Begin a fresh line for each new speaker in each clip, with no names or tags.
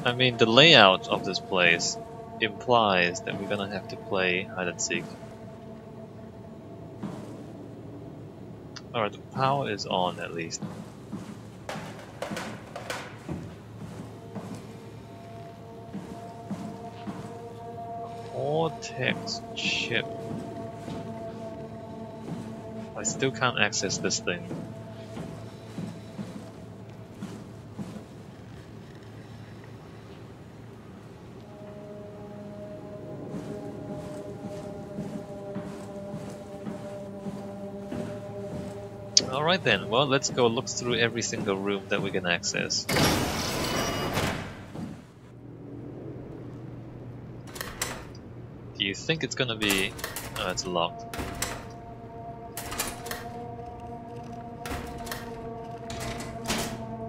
I mean, the layout of this place implies that we're gonna have to play hide and seek. Alright, the power is on at least. Cortex chip. I still can't access this thing. Alright then, well let's go look through every single room that we can access. Do you think it's gonna be... Oh, it's locked.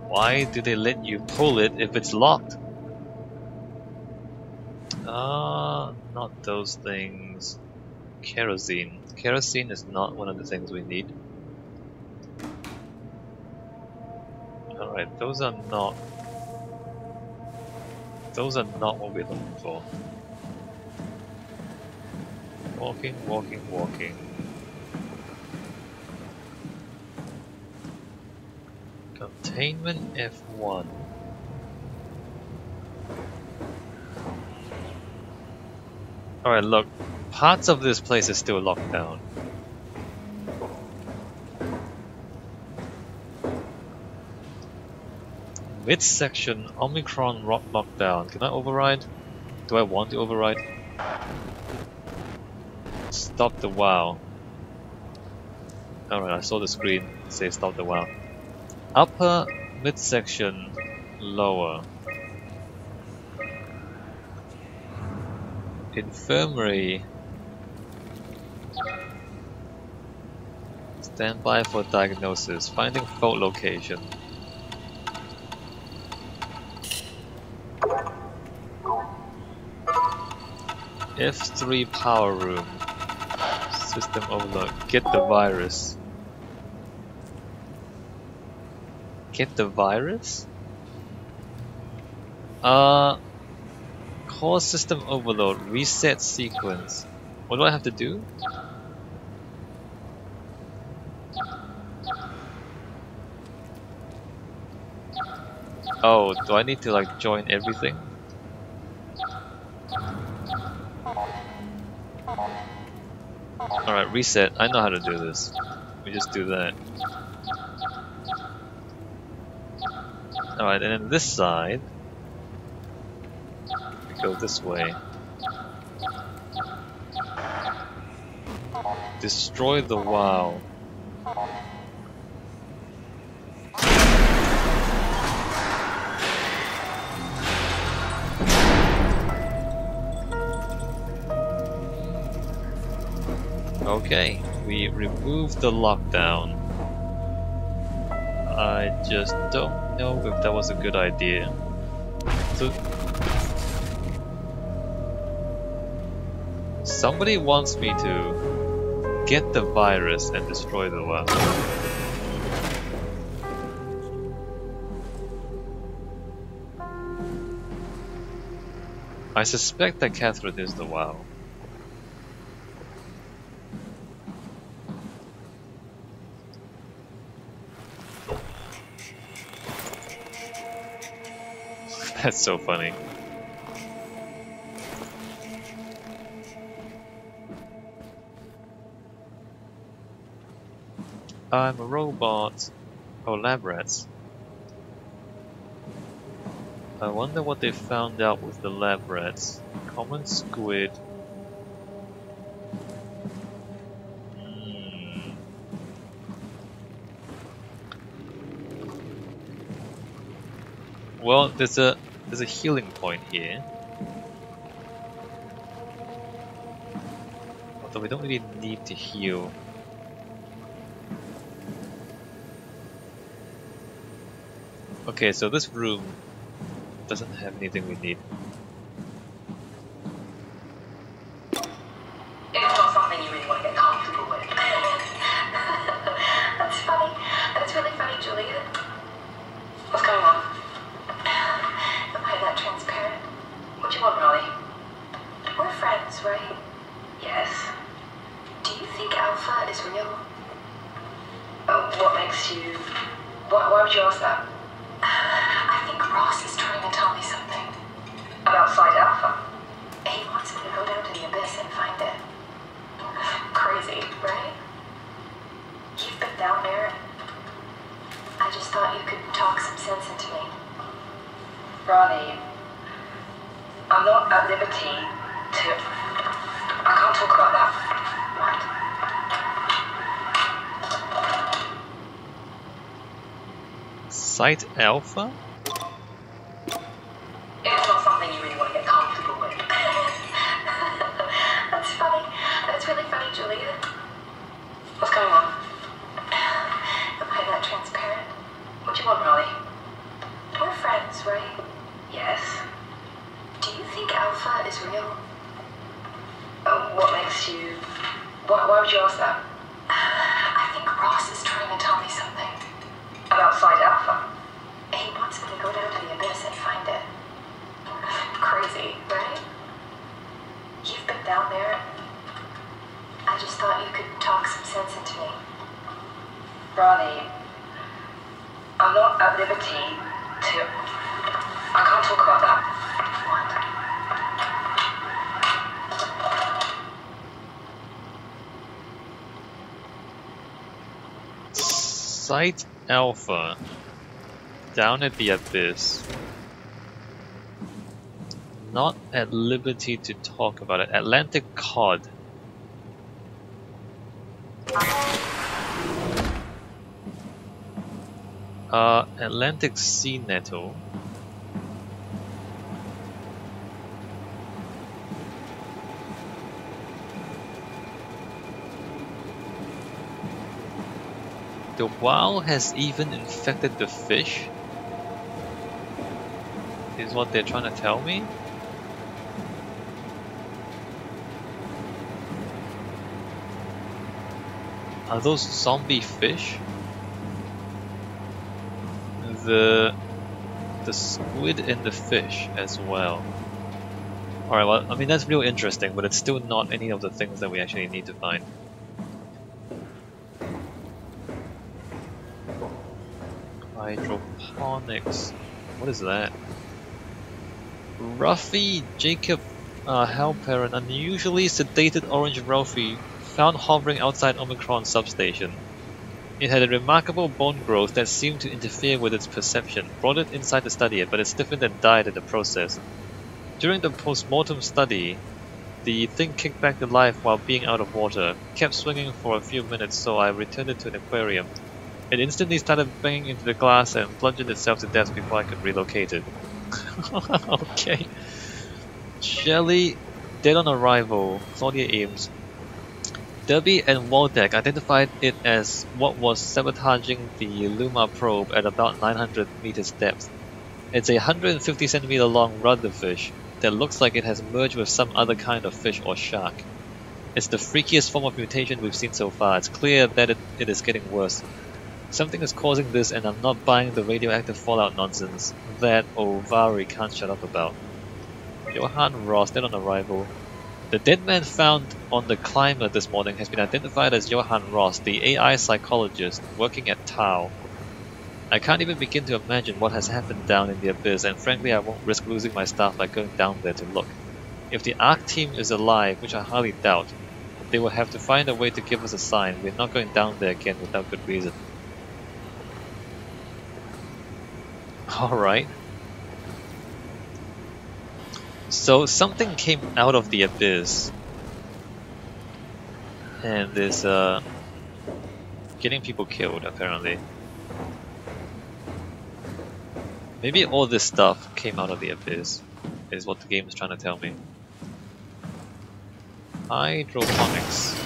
Why do they let you pull it if it's locked? Not those things. Kerosene. Kerosene is not one of the things we need. Alright, those are not what we're looking for. Walking, walking, walking. Containment F1. Alright, look. Parts of this place is still locked down. Midsection Omicron rock lockdown. Can I override? Do I want to override? Stop the wow. Alright, I saw the screen say stop the wow. Upper midsection lower. Infirmary. Stand by for diagnosis. Finding fault location. F3 power room. System overload. Get the virus. Get the virus? Core system overload. Reset sequence. What do I have to do? Oh, do I need to like join everything? Alright, reset. I know how to do this. We just do that. Alright, and then this side, we go this way. Destroy the WoW. Okay, we removed the lockdown. I just don't know if that was a good idea. So, somebody wants me to get the virus and destroy the WoW. I suspect that Catherine is the WoW. That's so funny. I'm a robot. Oh, lab rats. I wonder what they found out with the lab rats. Common squid. Well, there's a healing point here. Although we don't really need to heal. Okay, so this room doesn't have anything we need.
It's not something you really want to get comfortable with. That's funny. That's really funny, Julia. What's going on? Am I that transparent? alpha is real? What makes you... Why would you ask that? I think Ross is trying to tell me something. About Site Alpha? He wants me to go down to the abyss and find it. Crazy, right? You've been down there. I just thought you could talk some sense into me. Ronnie, I'm not at liberty to... I can't talk about that. What?
Site Alpha?
It's not something you really want to get comfortable with. That's funny. That's really funny, Julia. What's going on? Am I that transparent? What do you want, Molly? We're friends, right? Yes. Do you think Alpha is real? What makes you... Why would you ask that? I think Ross is trying to tell me something. About Site Alpha? He wants me to go down to the abyss and find it. Crazy, right? You've been down there. I just thought you could talk some sense into me. Ronnie, I'm not at liberty to... I can't talk about that. What?
Site Alpha. Down at the abyss. Not at liberty to talk about it. Atlantic Cod. Atlantic Sea Nettle. The wow has even infected the fish? Is what they're trying to tell me? Are those zombie fish? The squid and the fish as well. Alright, well, I mean that's real interesting, but it's still not any of the things that we actually need to find. Hydroponics. What is that? Ruffy Jacob Halper, an unusually sedated orange Ruffy, found hovering outside Omicron substation. It had a remarkable bone growth that seemed to interfere with its perception, brought it inside to study it, but it stiffened and died in the process. During the post-mortem study, the thing kicked back to life while being out of water, kept swinging for a few minutes, so I returned it to an aquarium. It instantly started banging into the glass and plunged itself to death before I could relocate it. Okay. Shelley, dead on arrival, Claudia Ames. Derby and Waldeck identified it as what was sabotaging the Luma probe at about 900 meters depth. It's a 150 centimeter long rudderfish that looks like it has merged with some other kind of fish or shark. It's the freakiest form of mutation we've seen so far. It's clear that it is getting worse. Something is causing this, and I'm not buying the radioactive fallout nonsense that Ovari can't shut up about. Johann Ross, dead on arrival. The dead man found on the climber this morning has been identified as Johann Ross, the AI psychologist working at Tau. I can't even begin to imagine what has happened down in the abyss, and frankly I won't risk losing my staff by going down there to look. If the ARC team is alive, which I highly doubt, they will have to find a way to give us a sign. We're not going down there again without good reason. Alright. So something came out of the abyss and is getting people killed apparently. Maybe all this stuff came out of the abyss, is what the game is trying to tell me. Hydroponics.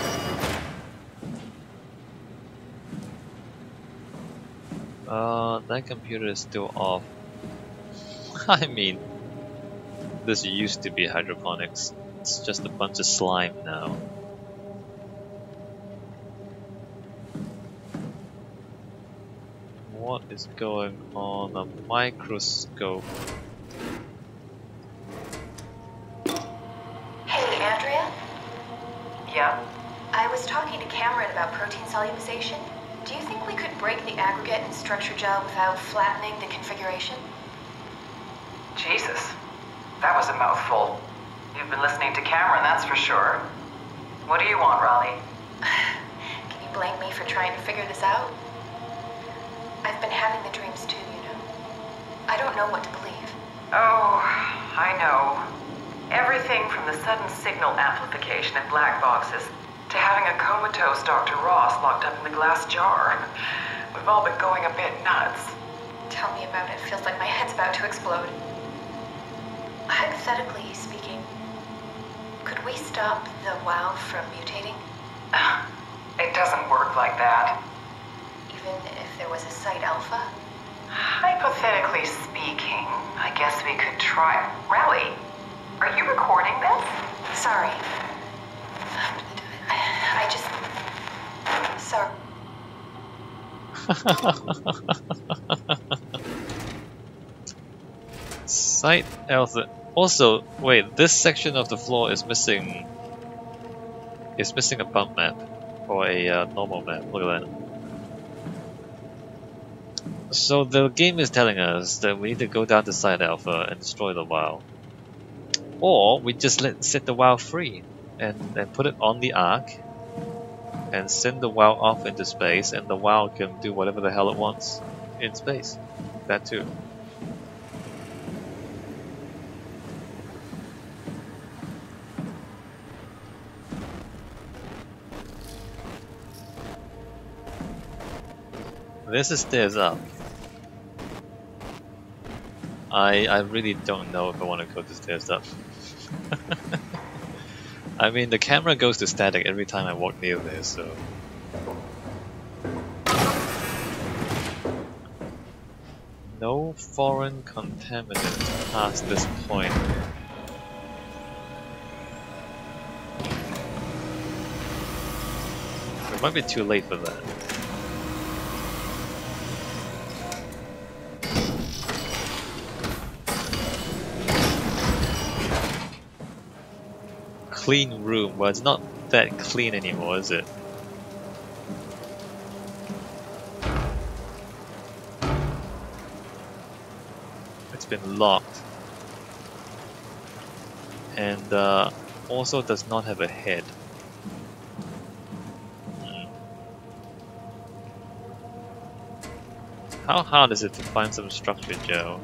That computer is still off. I mean, this used to be hydroponics. It's just a bunch of slime now. What is going on? A microscope.
Hey, Andrea?
Yeah?
I
was talking to Cameron about protein solubilization. Do you think we could break the aggregate and structure gel without flattening the configuration?
Jesus, that was a mouthful. You've been listening to Cameron, that's for sure. What do you want, Raleigh?
Can you blame me for trying to figure this out? I've been having the dreams too, you know. I don't know what to believe.
Oh, I know. Everything from the sudden signal amplification in black boxes to having a comatose Dr. Ross locked up in the glass jar. We've all been going a bit nuts.
Tell me about it. Feels like my head's about to explode. Hypothetically speaking, could we stop the WoW from mutating?
It doesn't work like that.
Even if there was a site alpha?
Hypothetically speaking, I guess we could try. Raleigh, are you recording this?
Sorry. I just... Sorry.
Site alpha. Also, wait, this section of the floor is missing. It's missing a bump map or a normal map. Look at that. So the game is telling us that we need to go down to Site Alpha and destroy the WoW, or we just set the WoW free and put it on the Ark and send the WoW off into space, and the WoW can do whatever the hell it wants in space. That too. There's the stairs up. I really don't know if I want to go the stairs up. I mean, the camera goes to static every time I walk near there, so... No foreign contaminants past this point. It might be too late for that. Clean room. Well, it's not that clean anymore, is it? It's been locked. And also does not have a head. How hard is it to find some structure gel?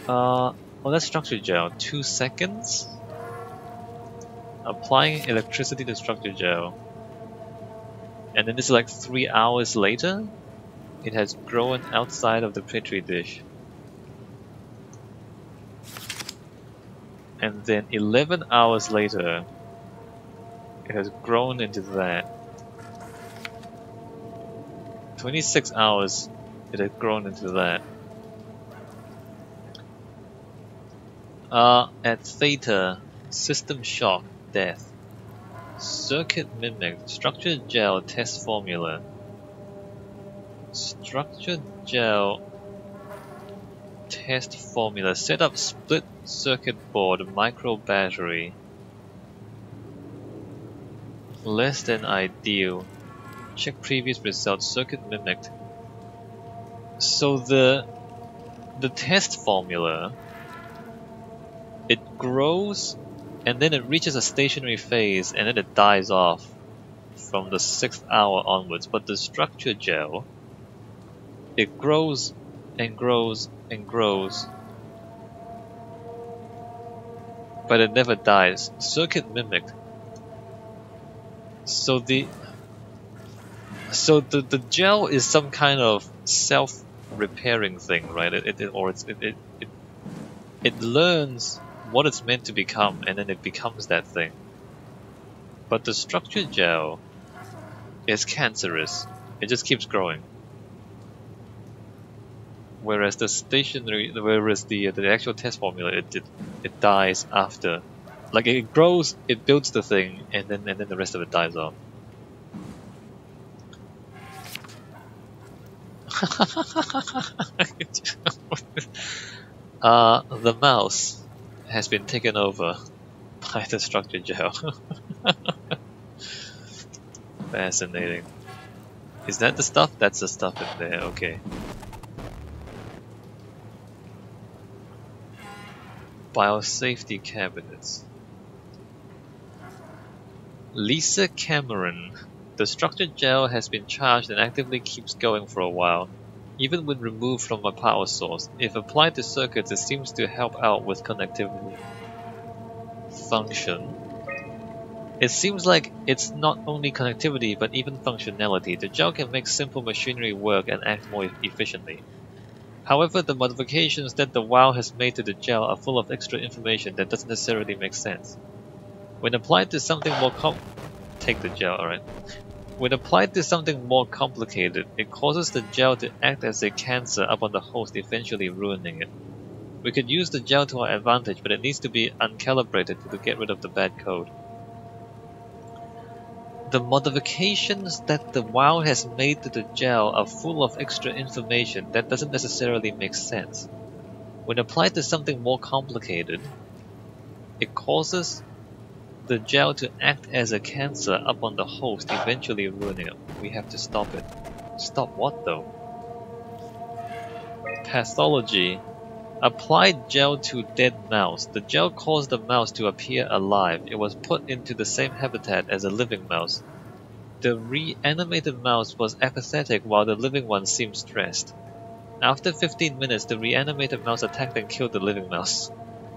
Well, that's structure gel. 2 seconds? Applying electricity to structure gel. And then it's like 3 hours later, it has grown outside of the petri dish. And then 11 hours later, it has grown into that. 26 hours, it has grown into that. At Theta, system shock, death. Circuit mimic, structured gel test formula. Structured gel test formula. Set up split circuit board, micro battery. Less than ideal. Check previous results, circuit mimicked. So the test formula, it grows and then it reaches a stationary phase and then it dies off from the 6th hour onwards. But the structure gel, it grows and grows and grows, but it never dies. Circuit mimicked. So the gel is some kind of self-repairing thing, right? It learns what it's meant to become, and then it becomes that thing. But the structured gel is cancerous. It just keeps growing. Whereas the actual test formula, it dies after. Like it grows, it builds the thing, and then the rest of it dies off. The mouse has been taken over by the structure gel. Fascinating. Is that the stuff? That's the stuff in there, okay. Biosafety cabinets. Lisa Cameron. The structured gel has been charged and actively keeps going for a while, even when removed from a power source. If applied to circuits, it seems to help out with connectivity. Function. It seems like it's not only connectivity but even functionality. The gel can make simple machinery work and act more efficiently. However, the modifications that the WoW has made to the gel are full of extra information that doesn't necessarily make sense. When applied to something more Take the gel, alright. When applied to something more complicated, it causes the gel to act as a cancer upon the host, eventually ruining it. We could use the gel to our advantage, but it needs to be uncalibrated to get rid of the bad code. The modifications that the WoW has made to the gel are full of extra information that doesn't necessarily make sense. When applied to something more complicated, it causes the gel to act as a cancer upon the host, eventually ruining it. We have to stop it. Stop what though? Pathology. Applied gel to dead mouse. The gel caused the mouse to appear alive. It was put into the same habitat as a living mouse. The reanimated mouse was apathetic while the living one seemed stressed. After 15 minutes, the reanimated mouse attacked and killed the living mouse.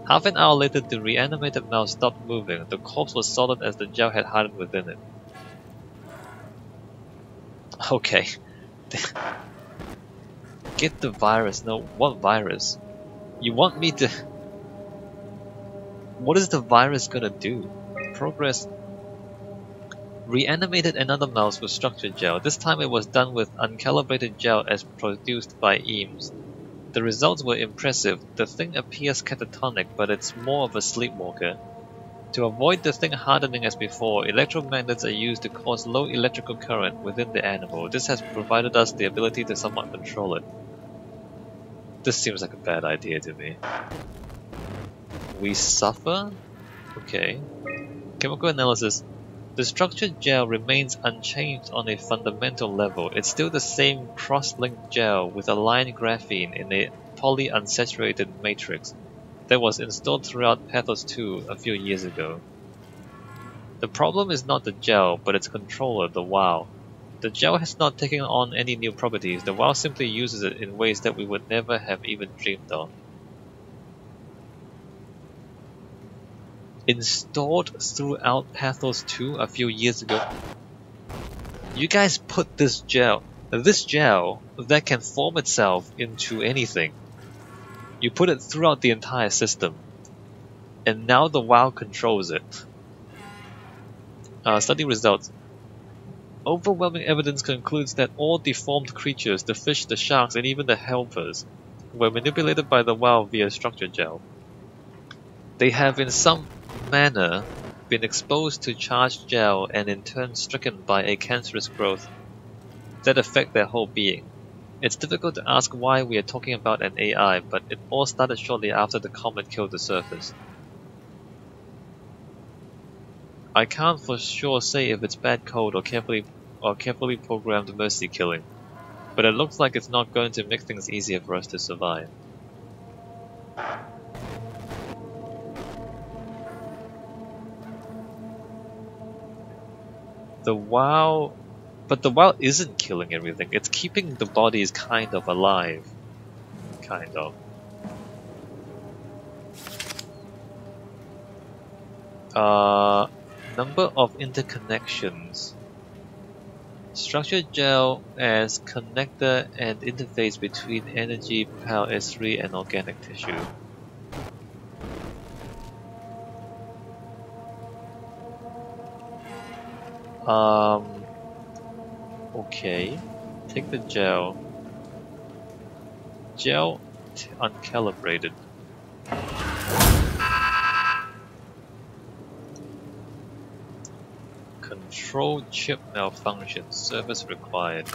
Half an hour later, the reanimated mouse stopped moving. The corpse was solid as the gel had hardened within it. Okay. Get the virus. No, what virus? You want me to... What is the virus gonna do? Progress. Reanimated another mouse with structured gel. This time it was done with uncalibrated gel as produced by Eames. The results were impressive. The thing appears catatonic, but it's more of a sleepwalker. To avoid the thing hardening as before, electromagnets are used to cause low electrical current within the animal. This has provided us the ability to somewhat control it. This seems like a bad idea to me. We suffer? Okay. Chemical analysis. The structured gel remains unchanged on a fundamental level. It's still the same cross-linked gel with aligned graphene in a polyunsaturated matrix that was installed throughout Pathos 2 a few years ago. The problem is not the gel, but its controller, the WoW. The gel has not taken on any new properties. The WoW simply uses it in ways that we would never have even dreamed of. Installed throughout Pathos 2 a few years ago. You guys put this gel that can form itself into anything. You put it throughout the entire system, and now the WoW controls it. Study results. Overwhelming evidence concludes that all deformed creatures, the fish, the sharks, and even the helpers, were manipulated by the WoW via structure gel. They have in some manner been exposed to charged gel and in turn stricken by a cancerous growth that affect their whole being. It's difficult to ask why we are talking about an AI, but it all started shortly after the comet killed the surface. I can't for sure say if it's bad code or carefully programmed mercy killing, but it looks like it's not going to make things easier for us to survive. The WoW... But the WoW isn't killing everything, it's keeping the bodies kind of alive. Kind of. Number of interconnections. Structured gel as connector and interface between energy, PAL S3 and organic tissue. Okay. Take the gel. Gel uncalibrated. Control chip malfunction. Service required.